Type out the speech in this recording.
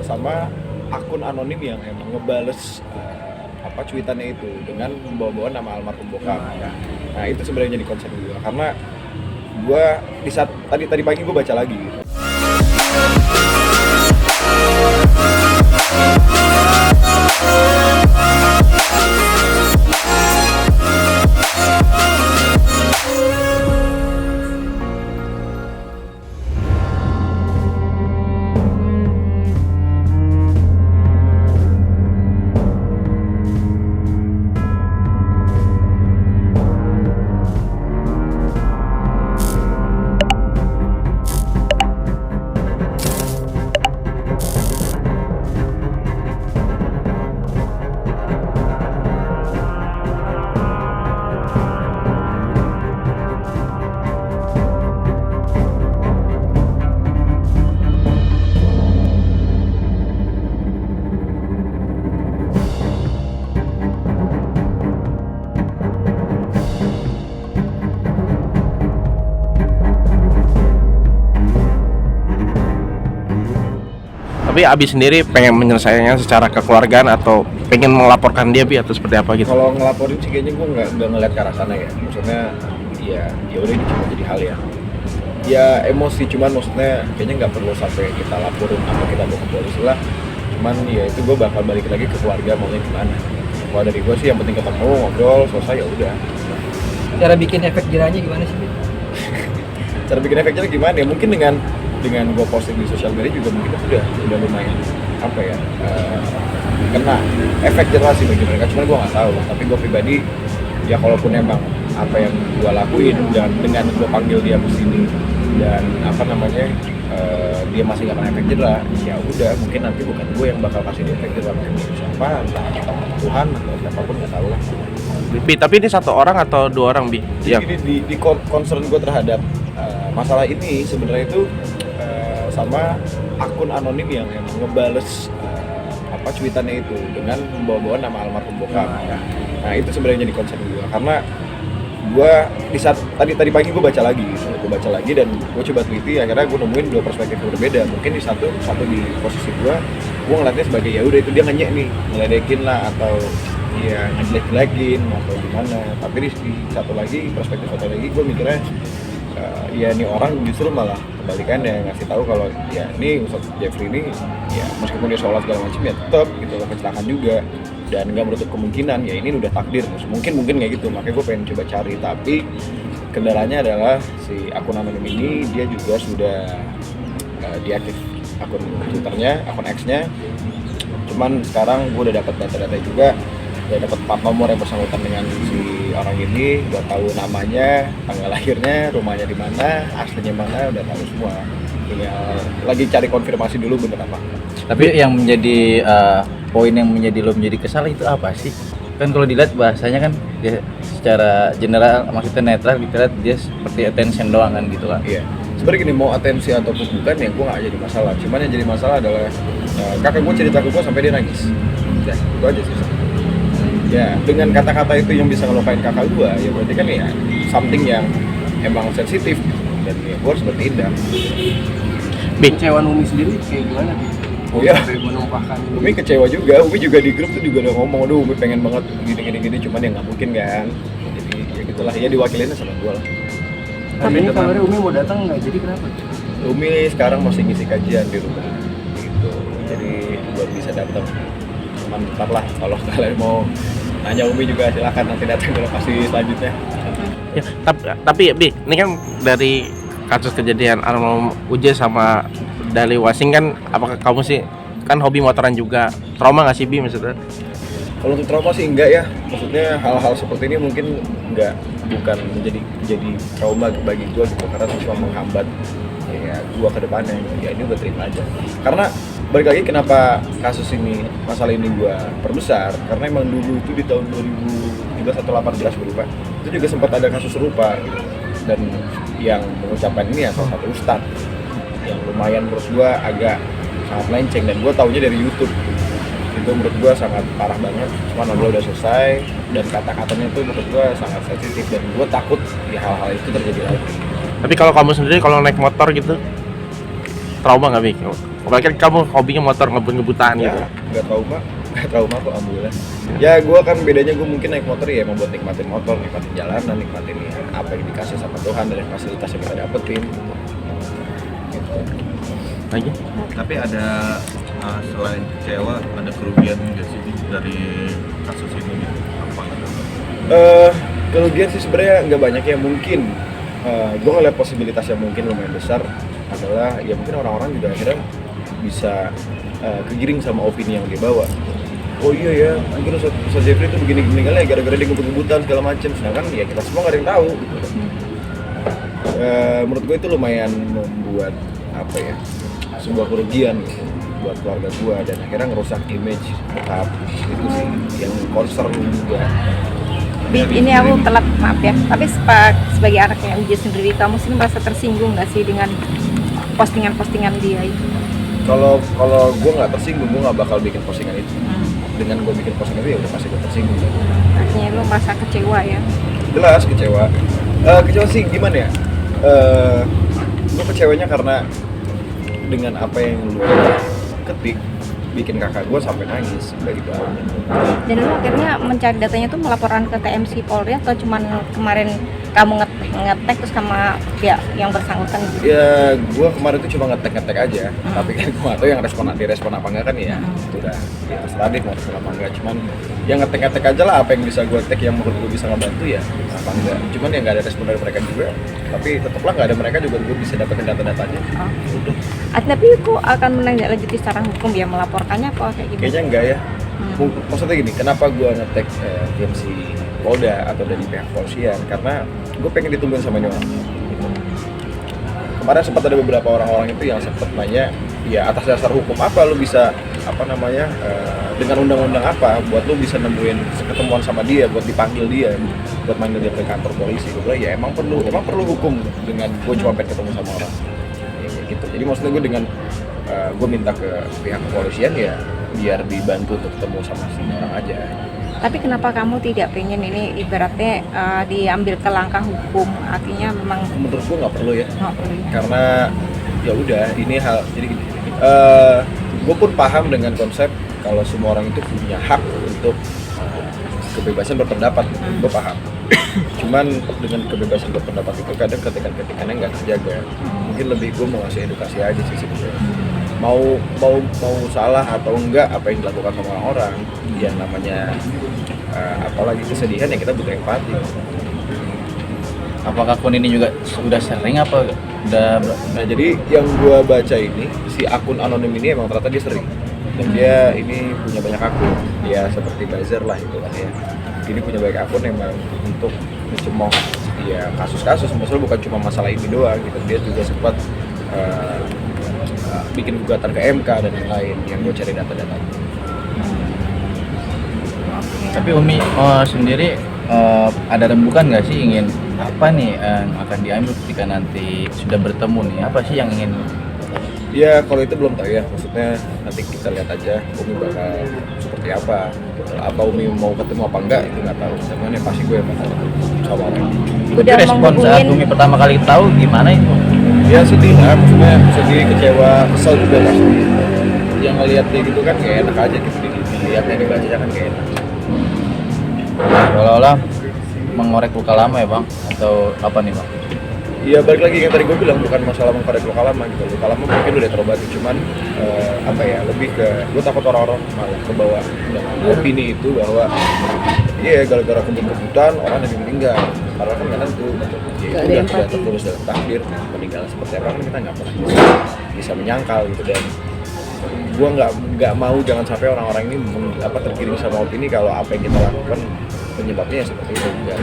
sama akun anonim yang emang ngebales cuitannya itu dengan membawa-bawa nama almarhum bokap. Nah itu sebenarnya jadi concern gue, karena gue di saat tadi pagi gue baca lagi gitu. Tapi Abi sendiri pengen menyelesaikannya secara kekeluargaan atau pengen melaporkan dia Bi atau seperti apa gitu? Kalau ngelaporin sih kayaknya gue nggak ngeliat ke arah sana ya. Maksudnya ya udah, ini cuma jadi hal ya emosi, cuman maksudnya kayaknya nggak perlu sampai kita laporin atau kita bawa ke polisi lah. Cuman ya itu gue bakal balik lagi ke keluarga maunya gimana. Kalau dari gue sih yang penting ketemu, ngobrol, selesai ya udah. Cara bikin efek jerahnya gimana sih? Cara bikin efek jerah gimana ya? Mungkin dengan gue posting di sosial media juga mungkin udah lumayan kena efek jerah sih bagi mereka. Cuman gue nggak tahu. Tapi gue pribadi ya kalaupun emang apa yang gue lakuin dan dengan gue panggil dia ke sini dan dia masih nggak kena efek jerah, ya udah mungkin nanti bukan gue yang bakal kasih dia efek jerah, mungkin siapa, entah Tuhan atau siapapun, nggak tahu lah. Bi, tapi ini satu orang atau dua orang Bi? Jadi di concern gue terhadap masalah ini sebenarnya itu sama akun anonim yang emang ngebales cuitannya itu dengan membawa-bawa nama almarhum bokap. Nah itu sebenarnya jadi concern gue, karena gue di saat tadi pagi gue baca lagi dan gue coba teliti, akhirnya gue nemuin dua perspektif yang berbeda. Mungkin di satu di posisi gue ngeliatnya sebagai ya udah itu dia ngenyek nih, ngeledekin lah atau ya ngejelek-jelekin atau gimana. Tapi di satu lagi perspektif satu lagi gue mikirnya ya ini orang justru malah kebalikannya, ngasih tahu kalau ya ini Ustadz Jeffrey ini ya meskipun dia sholat segala macam ya tetap gitu kecelakaan juga, dan nggak menutup kemungkinan ya ini udah takdir, mungkin kayak gitu. Makanya gue pengen coba cari, tapi kendalanya adalah si akun anonim ini dia juga sudah diaktif akun Twitternya, akun X-nya. Cuman sekarang gue udah dapat data-data juga, udah dapat plat nomor yang bersangkutan dengan si orang ini, udah tahu namanya, tanggal lahirnya, rumahnya di mana, aslinya mana, udah tahu semua. Tinggal lagi cari konfirmasi dulu bener apa. Tapi yang menjadi poin yang menjadi kesal itu apa sih? Kan kalau dilihat bahasanya kan dia secara general, maksudnya netral, dilihat dia seperti attention doang kan gitu kan. Iya. Sebenarnya gini, mau atensi ataupun bukan ya gue nggak jadi masalah. Cuman yang jadi masalah adalah kakak gue cerita ke gue sampai dia nangis. Ya, itu aja sih. Ya, dengan kata-kata itu yang bisa ngelukain kakak gue, ya berarti kan ya something yang emang sensitif dan ya gue harus bertindak. Kecewaan Umi sendiri kayak gimana? Oh iya, Menumpahkan Umi kecewa juga. Umi juga di grup tuh juga udah ngomong, aduh Umi pengen banget gini, cuman ya nggak mungkin kan. Jadi ya gitulah, ya diwakilinnya sama gue lah. Tapi ini kabarnya Umi mau datang nggak, jadi kenapa? Umi sekarang masih ngisi kajian di rumah gitu, jadi belum bisa datang. Cuman tetaplah kalau kalian mau nanya Umi juga silakan nanti datang ke lokasi selanjutnya. Ya, tapi Bi, ini kan dari kasus kejadian almarhum Uje sama Dali Wasing kan, apakah kamu sih kan hobi motoran juga, trauma nggak sih Bi maksudnya? Kalau untuk trauma sih enggak ya, maksudnya hal-hal seperti ini mungkin bukan menjadi trauma bagi gue gitu, karena cuma menghambat ya gue ke depannya. Ya ini gue terima aja, karena balik lagi kenapa masalah ini gue perbesar, karena emang dulu itu di tahun 2013 atau 18 gue lupa, itu juga sempat ada kasus serupa gitu. Dan yang mengucapkan ini ya salah satu ustadz yang lumayan menurut gue agak sangat melenceng, dan gue taunya dari YouTube. Itu menurut gue sangat parah banget. Cuman ngobrol udah selesai, dan kata-katanya itu menurut gue sangat sensitif, dan gue takut ya hal-hal itu terjadi lagi. Tapi kalau kamu sendiri kalau naik motor gitu trauma nggak Bi? Apalagi kan kamu hobinya motor ngebut-ngebutan Ya, gitu. nggak trauma kok alhamdulillah. Ya gue kan bedanya gue mungkin naik motor ya emang buat nikmatin motor, nikmatin jalanan, nikmatin ya, apa yang dikasih sama Tuhan dari fasilitas yang kita dapetin. Gitu. Lagi? Tapi ada selain kecewa, ada kerugian nggak sih Bi, dari kasus ini gitu? Apa gitu? Kerugian sih sebenarnya nggak banyak ya, mungkin gue ngeliat posibilitas yang mungkin lumayan besar adalah ya mungkin orang-orang juga akhirnya bisa kegiring sama opini yang dia bawa. Oh iya ya, mungkin Ustaz Jeffrey itu begini-begini kali ya gara-gara dia ngebut-ngebutan segala macam. Sedangkan ya kita semua nggak ada yang tahu. Gitu. Menurut gue itu lumayan membuat apa ya, sebuah kerugian gitu, buat keluarga gue dan akhirnya ngerusak image bokap. Itu sih yang concern juga. Ini aku telat, maaf ya. Tapi sebagai anaknya Uje sendiri, kamu sih merasa tersinggung nggak sih dengan postingan-postingan dia itu? Kalau gue nggak tersinggung, gue nggak bakal bikin postingan itu. Dengan gue bikin postingan itu ya udah pasti gue tersinggung. Artinya lu merasa kecewa ya? Jelas kecewa. Kecewa sih gimana ya? Gue kecewanya karena dengan apa yang lu ketik bikin kakak gue sampai nangis udah gitu aja. Dan lu akhirnya mencari datanya tuh melaporkan ke TMC Polri atau cuman kemarin kamu ngetek terus sama pihak yang bersangkutan gitu? Ya gue kemarin tuh cuma ngetek aja, tapi kan gue nggak tahu yang direspon apa enggak kan ya. Itu udah ya terserah deh mau respon apa enggak, cuman yang ngetek aja lah apa yang bisa gue tag yang menurut gue bisa ngebantu ya apa enggak. Cuman ya nggak ada respon dari mereka juga, tapi tetaplah nggak ada mereka juga gue bisa dapetin data-datanya. Udah. Tapi kok akan menindaklanjuti secara hukum ya, melaporkannya apa kayak gimana? Kayaknya enggak ya. Maksudnya gini, kenapa gue nge-tag TMC Polda atau dari pihak polisian? Karena gue pengen ditungguin sama ini orang. Gitu. Kemarin sempat ada beberapa orang-orang itu yang sempat nanya, ya atas dasar hukum apa lu bisa dengan undang-undang apa buat lu bisa nemuin ketemuan sama dia, buat dipanggil dia, buat manggil dia ke kantor polisi. Gue bilang ya emang perlu hukum dengan gue cuma pengen ketemu sama orang. Ya, gitu. Jadi maksudnya gue dengan gue minta ke pihak kepolisian ya biar dibantu untuk ketemu sama si orang aja. Tapi kenapa kamu tidak pengen ini ibaratnya diambil ke langkah hukum? Artinya memang Menurut gue nggak perlu ya. nggak perlu ya? Karena ya udah ini hal jadi gini. Gue pun paham dengan konsep kalau semua orang itu punya hak untuk kebebasan berpendapat. Gue paham. Cuman dengan kebebasan berpendapat itu kadang ketikan-ketikannya nggak terjaga. Mungkin lebih gue mau ngasih edukasi aja sih sebenarnya. Mau salah atau enggak apa yang dilakukan sama orang-orang yang namanya apalagi kesedihan ya kita butuh empati. Apakah akun ini juga sudah sering apa udah Nah jadi yang gua baca ini si akun anonim ini emang ternyata dia sering dan dia ini punya banyak akun ya seperti buzzer lah itu kan ya. Ini punya banyak akun emang untuk mencemooh ya kasus-kasus, maksudnya bukan cuma masalah ini doang gitu. Dia juga sempat bikin gugatan ke MK dan yang lain yang gue cari data-datanya. Tapi Umi sendiri ada rembukan nggak sih ingin apa nih yang akan diambil ketika nanti sudah bertemu nih, apa sih yang ingin? Ya kalau itu belum tahu ya, maksudnya nanti kita lihat aja Umi bakal seperti apa. Apa Umi mau ketemu apa enggak itu nggak tahu. Cuman yang pasti gue yang bakal ketemu sama orang. Udah Respon saat Umi pertama kali tahu gimana itu? Ya sedih lah, maksudnya sedih, kecewa, kesel juga pasti. Yang ngeliat dia gitu kan kayak enak aja gitu, dilihatnya dibaca kan kayak enak. Seolah-olah mengorek luka lama ya bang, atau apa nih bang? Iya balik lagi yang tadi gue bilang bukan masalah mengkorek luka lama gitu. Luka lama mungkin udah terobati, cuman apa ya, lebih ke gue takut orang-orang malah kebawa dengan opini itu bahwa iya gara-gara kebut-kebutan orang yang meninggal. Padahal kan nggak tentu. Ya itu udah sudah tertulis dalam takdir meninggal seperti apa kan kita nggak pernah bisa menyangkal gitu. Dan gue nggak mau jangan sampai orang-orang ini tergiring sama opini kalau apa yang kita lakukan penyebabnya ya seperti itu juga.